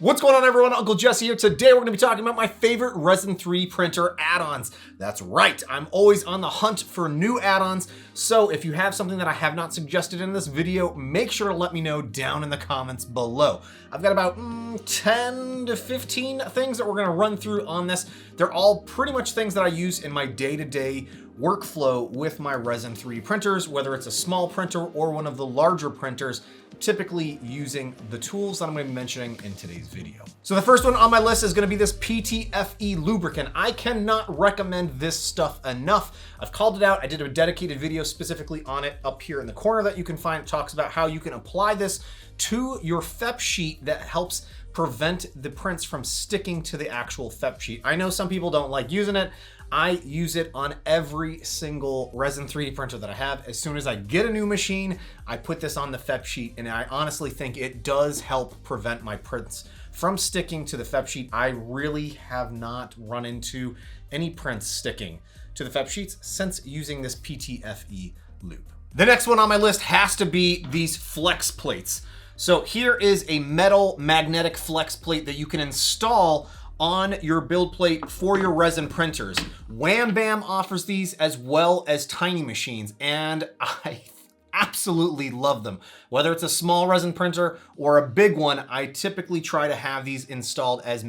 What's going on, everyone? Uncle Jesse here. Today we're going to be talking about my favorite Resin 3 printer add-ons. That's right, I'm always on the hunt for new add-ons, so if you have something that I have not suggested in this video, make sure to let me know down in the comments below. I've got about 10 to 15 things that we're going to run through on this. They're all pretty much things that I use in my day-to-day workflow with my Resin 3 printers, whether it's a small printer or one of the larger printers, typically using the tools that I'm going to be mentioning in today's video. So the first one on my list is going to be this PTFE Lubricant. I cannot recommend this stuff enough. I've called it out. I did a dedicated video specifically on it up here in the corner that you can find. It talks about how you can apply this to your FEP sheet that helps prevent the prints from sticking to the actual FEP sheet. I know some people don't like using it. I use it on every single Resin 3D printer that I have. As soon as I get a new machine, I put this on the FEP sheet, and I honestly think it does help prevent my prints from sticking to the FEP sheet. I really have not run into any prints sticking to the FEP sheets since using this PTFE lube. The next one on my list has to be these flex plates. So here is a metal magnetic flex plate that you can install on your build plate for your resin printers. Wham Bam offers these as well as Tiny Machines, and I absolutely love them. Whether it's a small resin printer or a big one, I typically try to have these installed as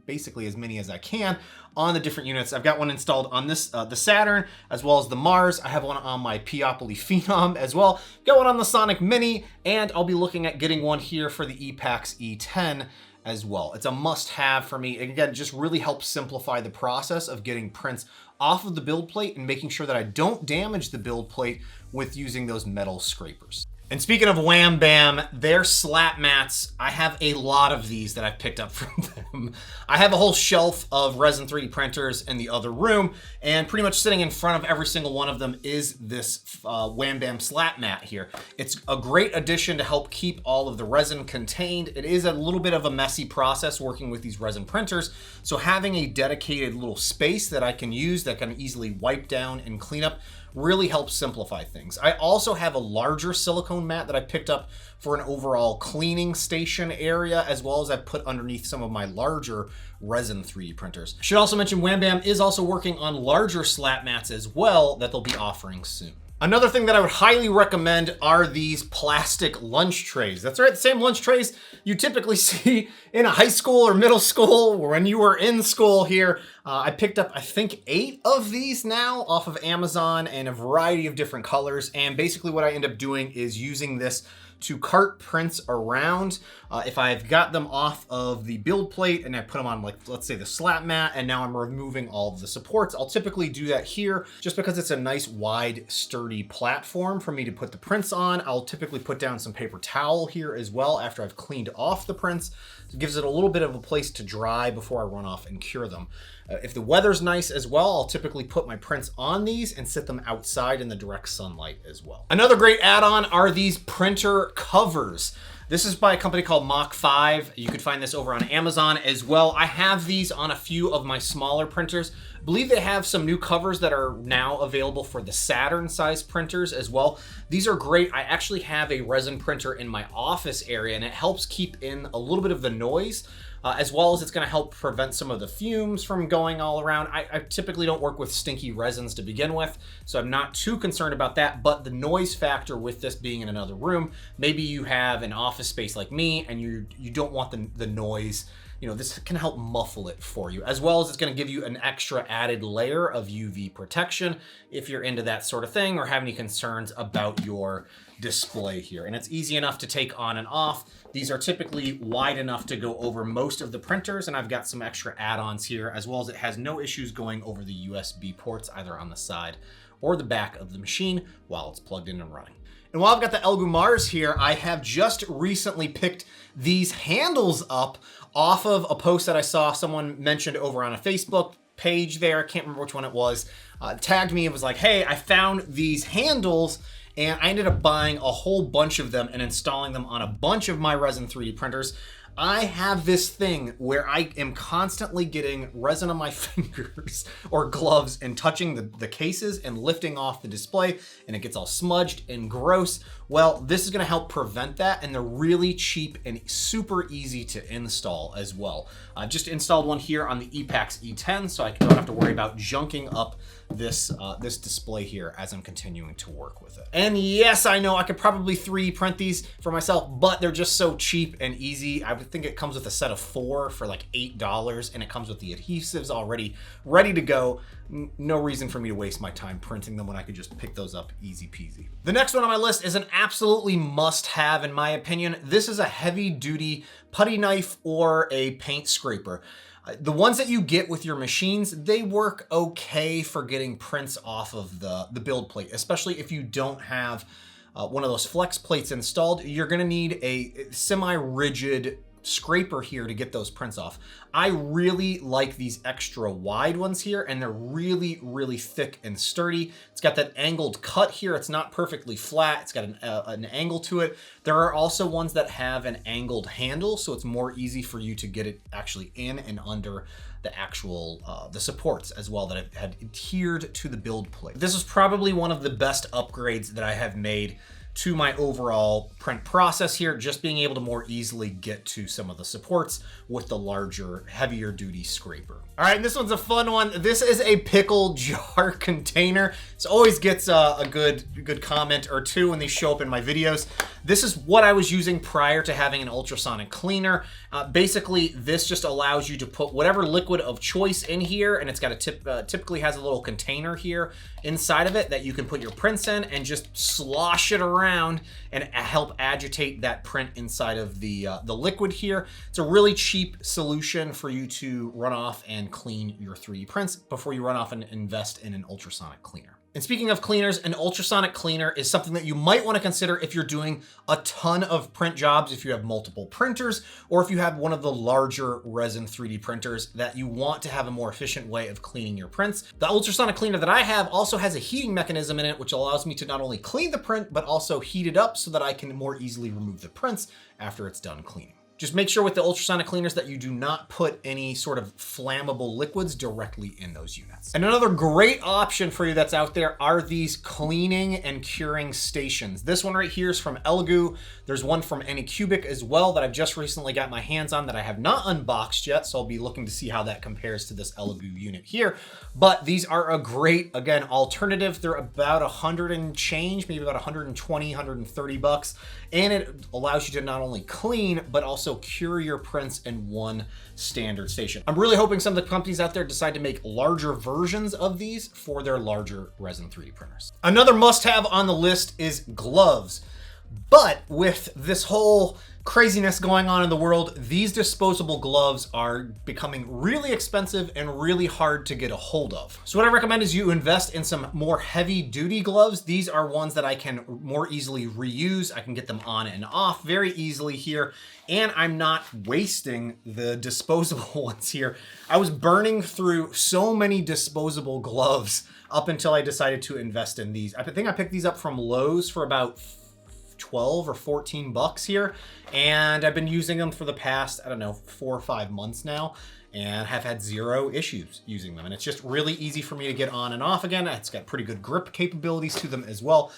basically as many as I can on the different units. I've got one installed on this, the Saturn, as well as the Mars. I have one on my Peopoly Phenom as well. Got one on the Sonic Mini, and I'll be looking at getting one here for the Epax E10 as well. It's a must-have for me. Again, just really helps simplify the process of getting prints off of the build plate and making sure that I don't damage the build plate with using those metal scrapers. And speaking of Wham Bam, their slat mats, I have a lot of these that I've picked up from them. I have a whole shelf of Resin 3D printers in the other room, and pretty much sitting in front of every single one of them is this Wham Bam slat mat here. It's a great addition to help keep all of the resin contained. It is a little bit of a messy process working with these resin printers, so having a dedicated little space that I can use that can easily wipe down and clean up really helps simplify things. I also have a larger silicone mat that I picked up for an overall cleaning station area, as well as I put underneath some of my larger Resin 3D printers. Should also mention Wham Bam is also working on larger slat mats as well that they'll be offering soon. Another thing that I would highly recommend are these plastic lunch trays. That's right, the same lunch trays you typically see in a high school or middle school or when you were in school here. I picked up, I think, 8 of these now off of Amazon in a variety of different colors. And basically what I end up doing is using this to cart prints around. If I've got them off of the build plate and I put them on, like, let's say the slat mat, and now I'm removing all of the supports, I'll typically do that here just because it's a nice wide sturdy platform for me to put the prints on. I'll typically put down some paper towel here as well after I've cleaned off the prints. It gives it a little bit of a place to dry before I run off and cure them. If the weather's nice as well, I'll typically put my prints on these and sit them outside in the direct sunlight as well. Another great add-on are these printer covers. This is by a company called Mach 5. You could find this over on Amazon as well. I have these on a few of my smaller printers. I believe they have some new covers that are now available for the Saturn size printers as well. These are great. I actually have a resin printer in my office area, and it helps keep in a little bit of the noise, as well as it's going to help prevent some of the fumes from going all around. I typically don't work with stinky resins to begin with, so I'm not too concerned about that, but the noise factor with this being in another room, maybe you have an office space like me and you don't want the noise. You know, this can help muffle it for you, as well as it's going to give you an extra added layer of UV protection if you're into that sort of thing or have any concerns about your display here. And it's easy enough to take on and off. These are typically wide enough to go over most of the printers, and I've got some extra add-ons here, as well as it has no issues going over the USB ports either on the side or the back of the machine while it's plugged in and running. And while I've got the Elegoo Mars here, I have just recently picked these handles up off of a post that I saw someone mentioned over on a Facebook page there. I can't remember which one it was. Tagged me and was like, hey, I found these handles, and I ended up buying a whole bunch of them and installing them on a bunch of my Resin 3D printers. I have this thing where I am constantly getting resin on my fingers or gloves and touching the cases and lifting off the display, and it gets all smudged and gross. Well, this is gonna help prevent that, and they're really cheap and super easy to install as well. I've just installed one here on the ePax E10, so I don't have to worry about junking up this this display here as I'm continuing to work with it. And yes, I know I could probably 3D print these for myself, but they're just so cheap and easy. I would think it comes with a set of 4 for like $8, and it comes with the adhesives already ready to go. No reason for me to waste my time printing them when I could just pick those up easy peasy. The next one on my list is an absolutely must-have in my opinion. This is a heavy-duty putty knife or a paint scraper. The ones that you get with your machines, they work okay for getting prints off of the build plate, especially if you don't have one of those flex plates installed. You're gonna need a semi-rigid scraper here to get those prints off. I really like these extra wide ones here, and they're really, really thick and sturdy. It's got that angled cut here. It's not perfectly flat. It's got an angle to it. There are also ones that have an angled handle, so it's more easy for you to get it actually in and under the actual the supports as well that have had adhered to the build plate. This is probably one of the best upgrades that I have made to my overall print process here, just being able to more easily get to some of the supports with the larger, heavier duty scraper. All right, and this one's a fun one. This is a pickle jar container. This always gets a good comment or two when these show up in my videos. This is what I was using prior to having an ultrasonic cleaner. Basically, this just allows you to put whatever liquid of choice in here, and it's got a typically has a little container here inside of it that you can put your prints in and just slosh it around and help agitate that print inside of the liquid here. It's a really cheap solution for you to run off and clean your 3D prints before you run off and invest in an ultrasonic cleaner. And speaking of cleaners, an ultrasonic cleaner is something that you might want to consider if you're doing a ton of print jobs, if you have multiple printers, or if you have one of the larger resin 3D printers that you want to have a more efficient way of cleaning your prints. The ultrasonic cleaner that I have also has a heating mechanism in it, which allows me to not only clean the print, but also heat it up so that I can more easily remove the prints after it's done cleaning. Just make sure with the ultrasonic cleaners that you do not put any sort of flammable liquids directly in those units. And another great option for you that's out there are these cleaning and curing stations. This one right here is from Elegoo. There's one from Anycubic as well that I've just recently got my hands on that I have not unboxed yet, so I'll be looking to see how that compares to this Elegoo unit here. But these are a great, again, alternative. They're about 100 and change, maybe about 120, 130 bucks. And it allows you to not only clean, but also cure your prints in one standard station. I'm really hoping some of the companies out there decide to make larger versions of these for their larger resin 3D printers. Another must-have on the list is gloves. But with this whole craziness going on in the world, these disposable gloves are becoming really expensive and really hard to get a hold of. So what I recommend is you invest in some more heavy duty gloves. These are ones that I can more easily reuse. I can get them on and off very easily here, and I'm not wasting the disposable ones here. I was burning through so many disposable gloves up until I decided to invest in these. I think I picked these up from Lowe's for about 12 or 14 bucks here, and I've been using them for the past, I don't know, 4 or 5 months now, and have had zero issues using them. And it's just really easy for me to get on and off again. It's got pretty good grip capabilities to them as well.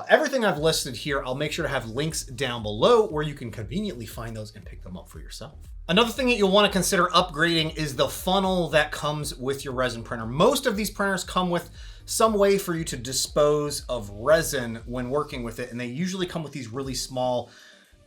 Everything I've listed here, I'll make sure to have links down below where you can conveniently find those and pick them up for yourself. Another thing that you'll want to consider upgrading is the funnel that comes with your resin printer. Most of these printers come with some way for you to dispose of resin when working with it, and they usually come with these really small,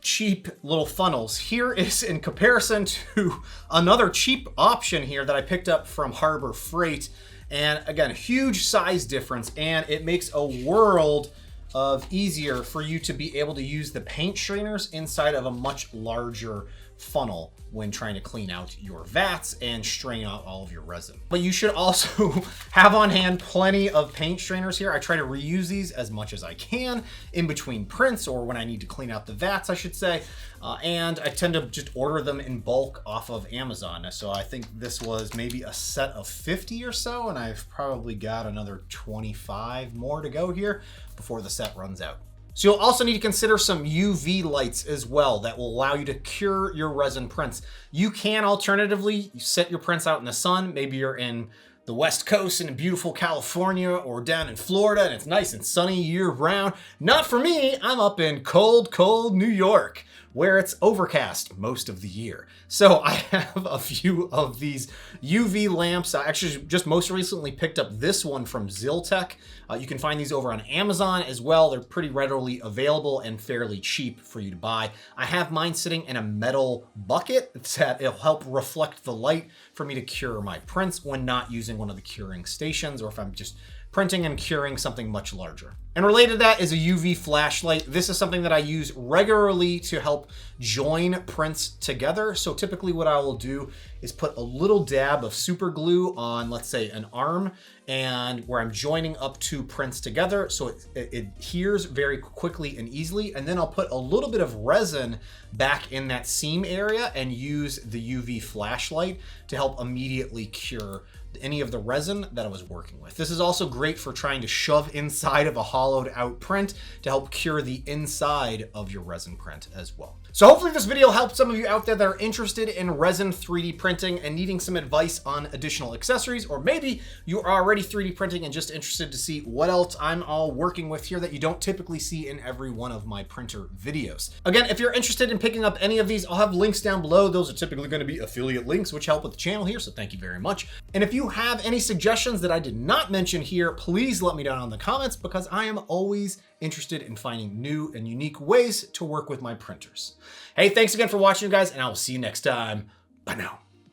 cheap little funnels. Here is in comparison to another cheap option here that I picked up from Harbor Freight, and again, huge size difference, and it makes a world of easier for you to be able to use the paint strainers inside of a much larger funnel when trying to clean out your vats and strain out all of your resin. But you should also have on hand plenty of paint strainers here. I try to reuse these as much as I can in between prints, or when I need to clean out the vats, I should say. And I tend to just order them in bulk off of Amazon. So I think this was maybe a set of 50 or so, and I've probably got another 25 more to go here before the set runs out. So you'll also need to consider some UV lights as well that will allow you to cure your resin prints. You can alternatively set your prints out in the sun. Maybe you're in the West Coast in beautiful California or down in Florida and it's nice and sunny year round. Not for me, I'm up in cold, cold New York where it's overcast most of the year. So I have a few of these UV lamps. I actually just most recently picked up this one from Zyltech. You can find these over on Amazon as well. They're pretty readily available and fairly cheap for you to buy. I have mine sitting in a metal bucket that it'll help reflect the light for me to cure my prints when not using one of the curing stations or if I'm just printing and curing something much larger. And related to that is a UV flashlight. This is something that I use regularly to help join prints together. So typically what I will do is put a little dab of super glue on, let's say, an arm and where I'm joining up two prints together so it adheres very quickly and easily. And then I'll put a little bit of resin back in that seam area and use the UV flashlight to help immediately cure any of the resin that I was working with. This is also great for trying to shove inside of a hollowed out print to help cure the inside of your resin print as well. So hopefully this video helped some of you out there that are interested in resin 3D printing and needing some advice on additional accessories, or maybe you are already 3D printing and just interested to see what else I'm all working with here that you don't typically see in every one of my printer videos. Again, if you're interested in picking up any of these, I'll have links down below. Those are typically going to be affiliate links, which help with the channel here, so thank you very much. And if you have any suggestions that I did not mention here, please let me know in the comments because I am always interested in finding new and unique ways to work with my printers. Hey, thanks again for watching, guys, and I will see you next time. Bye now.